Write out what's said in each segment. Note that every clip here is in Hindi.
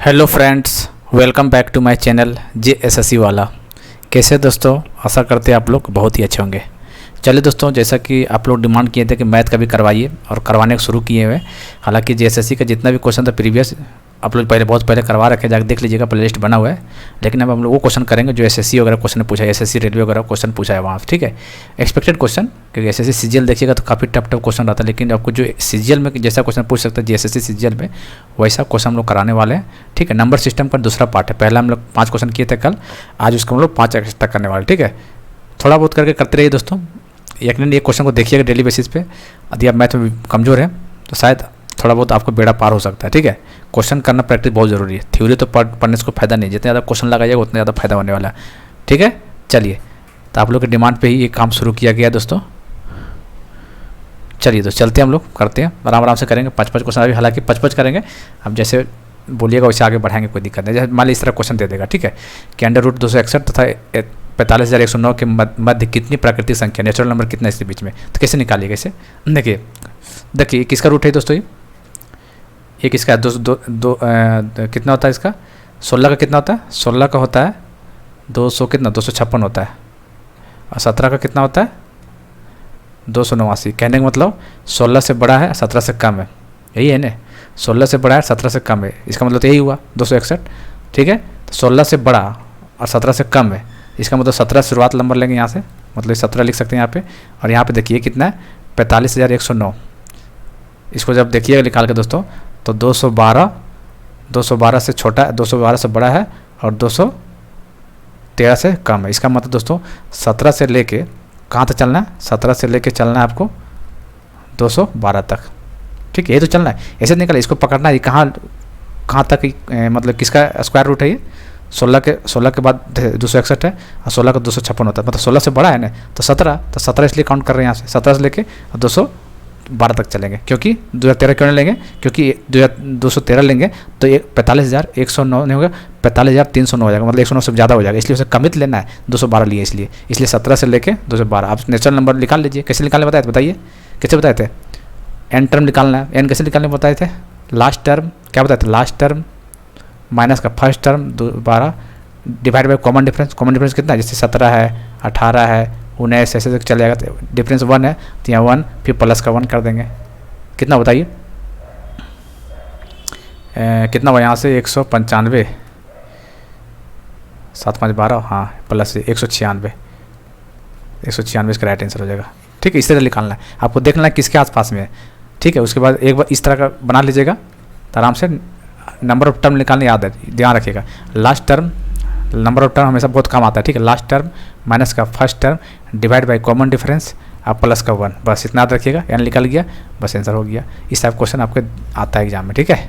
Hello friends, welcome back to my channel JSSC वाला। कैसे दोस्तों, आशा करते हैं आप लोग बहुत ही अच्छे होंगे। चलिए दोस्तों, जैसा कि आप लोग डिमांड किए थे कि मैथ का भी करवाइए और करवाने को शुरू किए हुए। हालांकि JSSC का जितना भी क्वेश्चन था प्रीवियस आप लोग बहुत पहले करवा रखे, जाकर देख लीजिएगा, प्लेलिस्ट बना हुआ है। लेकिन अब हम लोग वो क्वेश्चन करेंगे जो SSC वगैरह क्वेश्चन पूछा है, SSC रेलवे वगैरह क्वेश्चन पूछा है वहाँ, ठीक है। एक्सपेक्टेड क्वेश्चन, क्योंकि SSC CGL देखिएगा तो काफ़ी टफ क्वेश्चन रहता है, लेकिन आपको जो CGL में जैसा क्वेश्चन पूछ सकता है JSSC CGL में, वैसा क्वेश्चन हम लोग कराने वाले हैं, ठीक है। नंबर सिस्टम का दूसरा पार्ट है। पहला हम लोग 5 क्वेश्चन किए थे कल, आज उसको हम लोग 5 एक्स्ट्रा करने वाले, ठीक है। थोड़ा बहुत करके करते रहिए दोस्तों। यकीनन एक क्वेश्चन को देखिएगा डेली बेसिस पे। यदि आप मैथ में कमज़ोर हैं तो शायद थोड़ा बहुत आपको बेड़ा पार हो सकता है, ठीक है। क्वेश्चन करना प्रैक्टिस बहुत ज़रूरी है। थ्योरी तो पढ़ने से कोई फायदा नहीं, जितने ज़्यादा क्वेश्चन लगाइएगा उतना ज़्यादा फायदा होने वाला है, ठीक है। चलिए, तो आप लोग की डिमांड पे ही ये काम शुरू किया गया है दोस्तों। चलिए तो चलते हैं, हम लोग करते हैं, आराम आराम से करेंगे। 5-5 क्वेश्चन अभी हालांकि 5-5 करेंगे। अब जैसे बोलिएगा वैसे आगे बढ़ाएंगे, कोई दिक्कत नहीं। जैसे मान लीजिए इस तरह क्वेश्चन दे देगा, ठीक है, कि अंडर रूट 261 तथा 45,109 के मध्य कितनी प्राकृतिक संख्या, नेचुरल नंबर कितना इसके बीच में, तो कैसे निकालिएगा इसे। देखिए किसका रूट है दोस्तों, ये किसका है, कितना होता है इसका, 16 का कितना होता है, 16 का होता है 200 कितना, 256 होता है। और 17 का कितना होता है, 289। कहने का मतलब 16 से बड़ा है 17 से कम है, यही है ना। 16 से बड़ा है 17 से कम है, इसका मतलब तो यही हुआ 261, ठीक है। तो 16 से बड़ा और 17 से कम है, इसका मतलब 17 शुरुआत नंबर लेंगे यहाँ से, मतलब 17 लिख सकते हैं यहाँ पे। और यहाँ पे देखिए कितना है, 45,109। इसको जब देखिएगा निकाल के दोस्तों, तो 212 से छोटा, 212 से बड़ा है और 213 से कम है। इसका मतलब दोस्तों 17 से लेके कहाँ तक चलना है, 17 से लेके चलना है आपको 212 तक, ठीक है। ये तो चलना है, ऐसे निकल, इसको पकड़ना है। कहाँ तक मतलब किसका स्क्वायर रूट है ये, 16 के बाद 261 है और 16 का 256 होता है, मतलब 16 से बड़ा है ना। तो 17 इसलिए काउंट कर रहे हैं यहाँ से, 17 से लेके 212 तक चलेंगे। क्योंकि 2013 क्यों नहीं लेंगे, क्योंकि 213 लेंगे तो 45,109 नहीं होगा, 45,309 हो जाएगा, मतलब 109 से ज़्यादा हो जाएगा, इसलिए उसे कमित लेना है। 212 लिए इसलिए 17 से लेके 212। आप नेचुरल नंबर निकाल लीजिए। कैसे निकालने बताइए, कैसे बताए थे, एन टर्म निकालना है। एन कैसे निकालने बताए थे, लास्ट टर्म क्या बताए थे, लास्ट टर्म माइनस का first term 12 divide by common difference. Common difference कितना है, जैसे 17 है, 18 है, 19 ऐसे तक चलेगा, तो डिफरेंस 1 है तो यहाँ 1, फिर प्लस का 1 कर देंगे। कितना बताइए, कितना हुआ यहाँ से 195, 7 5 12, हाँ प्लस 196, 196 इसका राइट आंसर हो जाएगा, ठीक है। इस तरह निकालना है आपको, देखना है किसके आसपास में है, ठीक है। उसके बाद एक बार इस तरह का बना लीजिएगा तो आराम से नंबर ऑफ टर्म निकालने याद है, ध्यान रखिएगा। Last term, number of term हमेशा बहुत कम आता है, ठीक है। लास्ट टर्म माइनस का first term divide by common difference आप प्लस का 1, बस इतना याद रखिएगा। एन निकल गया, बस आंसर हो गया। इस टाइप क्वेश्चन आपके आता है एग्जाम में, ठीक है।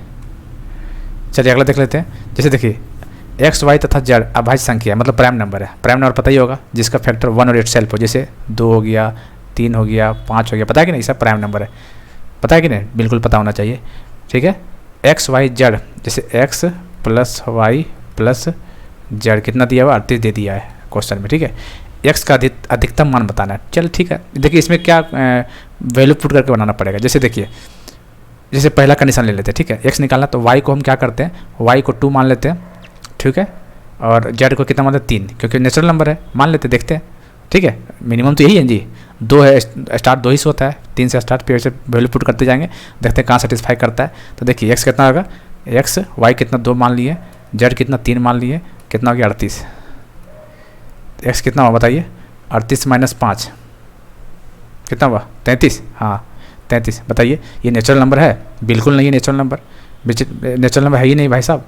चलिए अगला देख लेते हैं। जैसे देखिए एक्स वाई तथा जेड अभाज्य संख्या, मतलब प्राइम नंबर है। प्राइम नंबर पता ही होगा, जिसका फैक्टर 1 और इटसेल्फ हो, जैसे 2 हो गया, 3 हो गया, 5 हो गया, पता है कि नहीं, सब प्राइम नंबर है, पता है कि नहीं, बिल्कुल पता होना चाहिए, ठीक है। एक्स वाई जेड, जैसे X plus Y plus Z कितना दिया हुआ, 38 दे दिया है क्वेश्चन में, ठीक है। एक्स का अधिकतम मान बताना है। चल ठीक है, देखिए इसमें क्या वैल्यू पुट करके बनाना पड़ेगा। जैसे देखिए, जैसे पहला कंडीशन ले लेते हैं, ठीक है। एक्स निकालना तो वाई को हम क्या करते हैं, वाई को 2 मान लेते हैं, ठीक है। और जेड को कितना मान लेते हैं, 3, क्योंकि नेचुरल नंबर है, मान लेते देखते हैं, ठीक है। मिनिमम तो यही है जी, 2 है, स्टार्ट 2 ही से होता है, 3 से स्टार्ट, फिर से वैल्यू पुट करते जाएंगे, देखते हैं कहाँ सेटिस्फाई करता है। तो देखिए एक्स कितना होगा, एक्स वाई कितना 2 मान लिए, जेड कितना 3 मान लिए, कितना हो गया 38। एक्स कितना हुआ बताइए, 38 माइनस 5 कितना हुआ, 33, हाँ 33। बताइए ये नेचुरल नंबर है, बिल्कुल नहीं है नेचुरल नंबर, नेचुरल नंबर है ही नहीं भाई साहब।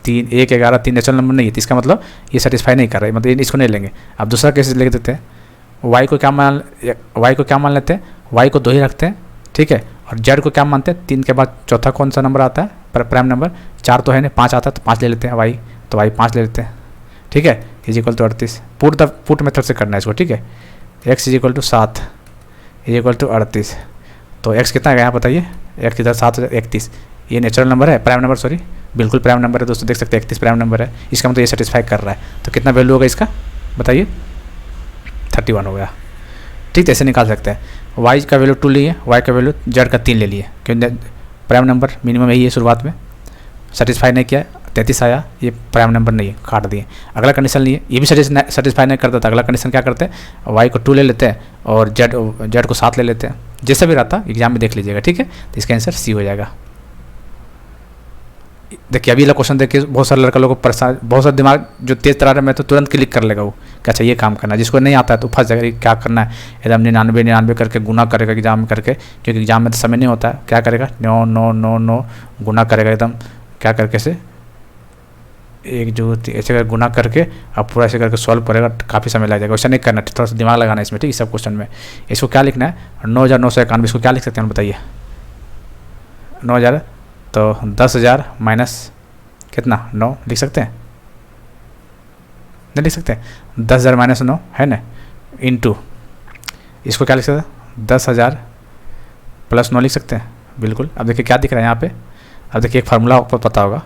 3 1 11 3 नेचुरल नंबर नहीं है, तो इसका मतलब ये सेटिस्फाई नहीं कर रहा है, मतलब इसको नहीं लेंगे। अब दूसरा केस ले देते हैं, वाई को क्या मान लेते हैं, वाई को 2 ही रखते हैं, ठीक है। और जेड को क्या मानते हैं, 3 के बाद चौथा कौन सा नंबर आता है, प्राइम नंबर, 4 तो है नहीं, 5 आता है, तो 5 ले लेते हैं वाई, तो वाई 5 ले लेते हैं, ठीक है। Is equal to 38, put method से करना है इसको, ठीक है। X is equal to 7 is equal to 38, तो एक्स कितना है यहाँ बताइए, एक्स इधर 7 31, ये नेचुरल नंबर है, प्राइम नंबर, सॉरी बिल्कुल प्राइम नंबर है दोस्तों, देख सकते हैं 31 प्राइम नंबर है, इसका मतलब ये सेटिस्फाई कर रहा है। तो कितना वैल्यू होगा इसका बताइए, 31 हो गया, ठीक है। ऐसे निकाल सकते हैं। वाई का वैल्यू 2 लिए, वाई का वैल्यू जेड का 3 ले लिए, क्योंकि प्राइम नंबर मिनिमम यही है शुरुआत में, सेटिस्फाई नहीं किया, 33 आया, ये प्राइम नंबर नहीं है, काट दिए। अगला कंडीशन लिए, ये भी सेटिस्फाई नहीं करता, तो अगला कंडीशन क्या करते हैं, वाई को 2 ले लेते हैं और जेड को 7 ले लेते हैं। जैसा भी रहता एग्जाम में देख लीजिएगा, ठीक है। तो इसका आंसर सी हो जाएगा। देखिए अभी वाला क्वेश्चन देखिए, बहुत सारे लड़का लोगों को परेशान, बहुत सारा दिमाग जो तेज तरार है, मैं तो तुरंत क्लिक कर लेगा वो कि अच्छा ये काम करना है। जिसको नहीं आता है तो फंस जाएगा, क्या करना है, एकदम 99 करके गुना करेगा एग्जाम में करके, क्योंकि एग्जाम में तो समय नहीं होता है। क्या करेगा, 9 गुना करेगा एकदम, क्या करके से एक जो ऐसे कर गुना करके अब पूरा ऐसे करके सॉल्व करेगा, काफ़ी समय लग जाएगा। वैसा नहीं करना, थोड़ा सा दिमाग लगाना इसमें, ठीक है। सब क्वेश्चन में इसको क्या लिखना है, 9,991, इसको क्या लिख सकते हैं बताइए, 9,000 तो 10,000 माइनस कितना 9 लिख सकते हैं, नहीं लिख सकते, 10,000 माइनस 9 है ना, इंटू इसको क्या लिख सकते हैं, 10,000 प्लस 9 लिख सकते हैं, बिल्कुल। अब देखिए क्या दिख रहा है यहाँ पे, अब देखिए एक फार्मूला आपको पता होगा,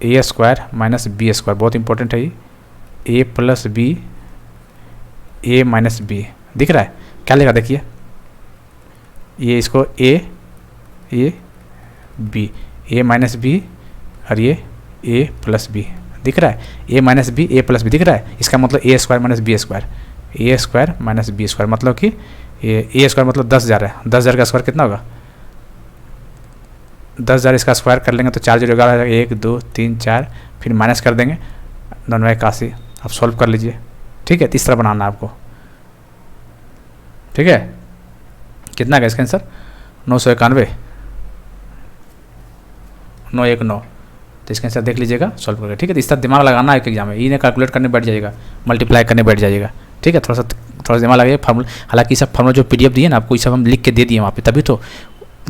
A square minus B square, बहुत इंपॉर्टेंट है ये, A plus B A minus B दिख रहा है, क्या लिखा देखिए, ये इसको A B, A minus B और ये ए प्लस बी दिख रहा है, A minus B A plus B दिख रहा है। इसका मतलब A square minus B square, A square minus B square मतलब कि ए स्क्वायर मतलब 10,000 है, 10,000 का स्क्वायर कितना होगा, 10,000 इसका स्क्वायर कर लेंगे तो 4 0 11 1 2 3 4, फिर माइनस कर देंगे 981। आप सॉल्व कर लीजिए, ठीक है। तीसरा बनाना है आपको, ठीक है। कितना का इसका आंसर, 991, 919, तो इसका आंसर देख लीजिएगा सॉल्व करके, ठीक है। तो इस तरह दिमाग लगाना है एग्जाम में, इन्हें कैलकुलेट करने बैठ जाइएगा, मल्टीप्लाई करने बैठ जाइएगा, ठीक है। थोड़ा सा दिमाग लगाइए। फार्मूला, हालांकि सब फार्मूला जो पीडीएफ दिए ना आपको, ये सब हम लिख के दे दिए वहाँ पे, तभी तो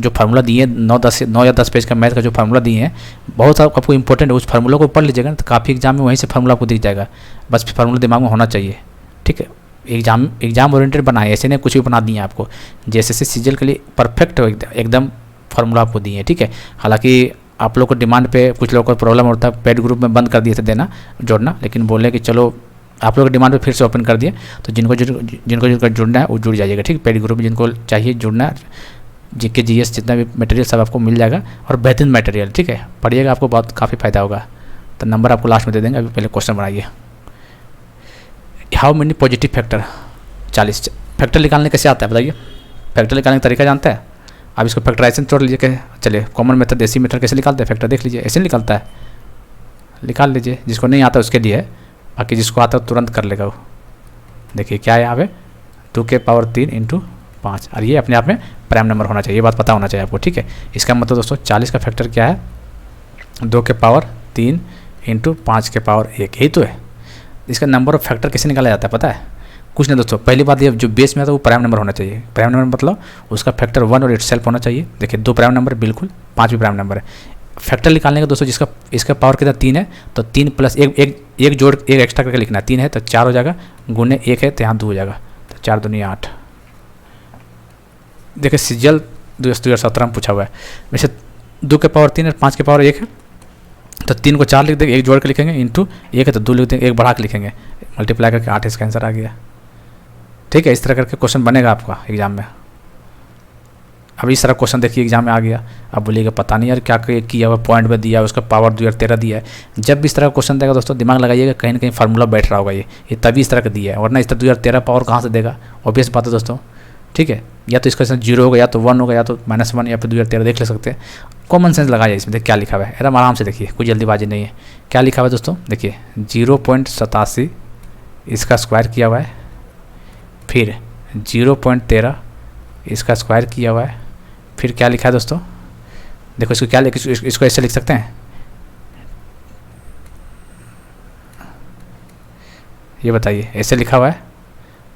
जो फार्मूला दिए 9 या 10 पेज का मैथ का जो फार्मूला दिए हैं, बहुत सारा आपको इंपॉर्टेंट है, उस फार्मूला को पढ़ लीजिएगा ना, तो काफ़ी एग्जाम में वहीं से फार्मूला आपको दिख जाएगा। बस फार्मूला दिमाग में होना चाहिए, ठीक है। एग्जाम ओरिएंटेड बनाए, ऐसे नहीं कुछ भी बना दिए आपको, जैसे सीजल के लिए परफेक्ट एकदम फार्मूला आपको दिए हैं, ठीक है। हालांकि आप लोग को डिमांड पे कुछ लोगों को प्रॉब्लम होता है, पेड ग्रुप में बंद कर दिए थे देना जोड़ना, लेकिन बोले कि चलो आप लोग डिमांड पे फिर से ओपन कर दिए, तो जिनको जुड़ना है वो जुड़ जाइएगा, ठीक। पेड ग्रुप में जिनको चाहिए जुड़ना, जीके जीएस जितना भी मटेरियल सब आपको मिल जाएगा, और बेहतरीन मटेरियल, ठीक है। पढ़िएगा, आपको बहुत काफ़ी फायदा होगा। तो नंबर आपको लास्ट में दे देंगे, अभी पहले क्वेश्चन बनाइए। How many positive factor, 40 factor निकालने कैसे आता है बताइए, फैक्टर निकालने का तरीका जानता है आप, इसको फैक्टराइजेशन तोड़ लीजिए, कैसे चलिए कॉमन मेथड देसी मेथड कैसे निकालते हैं फैक्टर, देख लीजिए ऐसे निकलता है, निकाल लीजिए। जिसको नहीं आता उसके लिए है, बाकी जिसको आता है तुरंत कर लेगा वो। देखिए क्या है यहाँ पे, 2 के पावर 3 इंटू 5, और ये अपने आप में प्राइम नंबर होना चाहिए, ये बात पता होना चाहिए आपको, ठीक है। इसका मतलब दोस्तों 40 का फैक्टर क्या है, 2 के पावर 3 इंटू 5 के पावर 1, यही तो है। इसका नंबर ऑफ फैक्टर कैसे निकाला जाता है पता है, कुछ नहीं दोस्तों, पहली बात ये जो बेस में आता है वो प्राइम नंबर होना चाहिए। प्राइम नंबर मतलब उसका फैक्टर 1 और इटसेल्फ होना चाहिए। देखिए 2 प्राइम नंबर बिल्कुल, 5 भी प्राइम नंबर है। फैक्टर निकालने का दोस्तों जिसका इसका पावर कितना 3 है, तो 3 प्लस एक जोड़ एक एक्स्ट्रा करके लिखना है, 3 है तो 4 हो जाएगा, गुने 1 है तो यहाँ 2 हो जाएगा, तो 4 दूनी 8। देखिए सीजल 2017 में पूछा हुआ है, वैसे 2 के पावर 3 और 5 के पावर 1 है, तो 3 को 4 लिख देंगे, 1 जोड़ के लिखेंगे, इंटू 1 है तो 2 लिख देंगे, 1 बढ़ा के लिखेंगे, मल्टीप्लाई करके 8 इसका आंसर आ गया, ठीक है। इस तरह करके क्वेश्चन बनेगा आपका एग्जाम में। अब इस तरह क्वेश्चन देखिए एग्जाम में आ गया, अब बोलिएगा पता नहीं यार क्या किया हुआ, पॉइंट में दिया है, उसका पावर 2013 दिया है। जब भी इस तरह का क्वेश्चन देगा दोस्तों दिमाग लगाइएगा, कहीं ना कहीं फार्मूला बैठ रहा होगा, ये तभी इस तरह का दिया है, वरना इस तरह 2013 पावर कहाँ से देगा, ऑब्वियस बात है दोस्तों, ठीक है। या तो इसका 0 होगा, या तो 1 होगा, या तो -1, या फिर 2013 देख ले सकते हैं। कॉमन सेंस लगाइए इसमें, देखिए क्या लिखा हुआ है, एकदम आराम से देखिए, कोई जल्दीबाजी नहीं है। क्या लिखा हुआ है दोस्तों, देखिए 0.87 इसका स्क्वायर किया हुआ है, फिर 0.13 इसका स्क्वायर किया हुआ है, फिर क्या लिखा है दोस्तों, देखो इसको क्या इसको ऐसे लिख सकते हैं, ये बताइए, ऐसे लिखा हुआ है,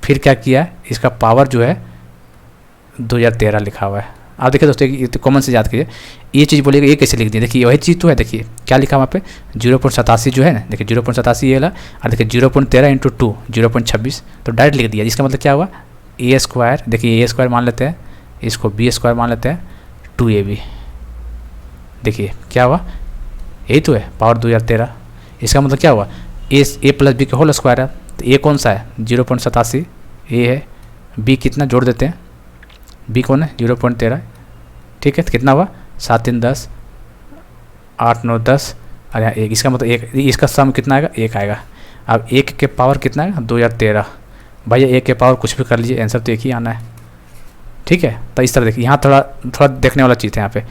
फिर क्या किया है, इसका पावर जो है 2013 लिखा हुआ है। आप देखिए दोस्तों ये तो कॉमन से याद कीजिए, ये चीज़ बोलिएगा ये कैसे लिख दिए, देखिए वही चीज़ तो है, देखिए क्या लिखा वहाँ पे 0.87 जो है ना, देखिए 0.87 ये वाला, और देखिए 0.13 इंटू 2 0.26, तो डायरेक्ट लिख दिया, जिसका मतलब क्या हुआ ए स्क्वायर, देखिए ए स्क्वायर मान लेते हैं, इसको बी स्क्वायर मान लेते हैं, 2ab, देखिए क्या हुआ, यही तो है पावर 2013। इसका मतलब क्या हुआ, ए प्लस बी के होल स्क्वायर है, तो ए कौन सा है 0.87 ए है, बी कितना जोड़ देते हैं, बी कौन है 0.13, ठीक है। तो कितना हुआ 7 3 10 8 9 10 और यहाँ 1, इसका मतलब 1, इसका सम कितना आएगा 1 आएगा। अब 1 के पावर कितना आएगा 2013। भैया 1 के पावर कुछ भी कर लीजिए, आंसर तो एक ही आना है, ठीक है। तो इस तरह देखिए, यहाँ थोड़ा थोड़ा देखने वाला चीज़ है। यहाँ पे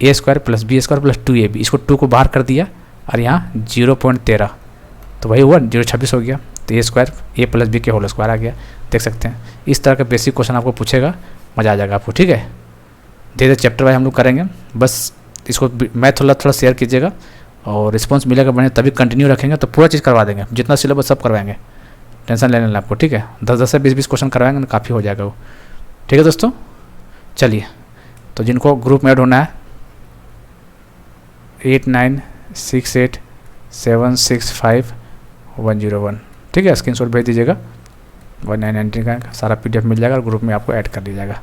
a² + b² + 2ab, इसको 2 को बाहर कर दिया और यहाँ 0.13, तो वही हुआ 0.26 हो गया। तो a² a + b के होल स्क्वायर आ गया, देख सकते हैं। इस तरह का बेसिक क्वेश्चन आपको पूछेगा, मज़ा आ जाएगा आपको, ठीक है। धीरे धीरे चैप्टर वाइज हम लोग करेंगे, बस इसको मैं थोड़ा शेयर कीजिएगा और रिस्पॉन्स मिलेगा बढ़िया, तभी कंटिन्यू रखेंगे तो पूरा चीज़ करवा देंगे, जितना सिलेबस सब करवाएंगे, टेंशन लेने आपको, ठीक है। 10 से 20 क्वेश्चन करवाएंगे ना, काफ़ी हो जाएगा वो, ठीक है दोस्तों। चलिए, तो जिनको ग्रुप में ऐड होना है 8968765101, ठीक है, स्क्रीनशॉट भेज दीजिएगा। 1919 का सारा PDF मिल जाएगा और ग्रुप में आपको ऐड कर दिया जाएगा।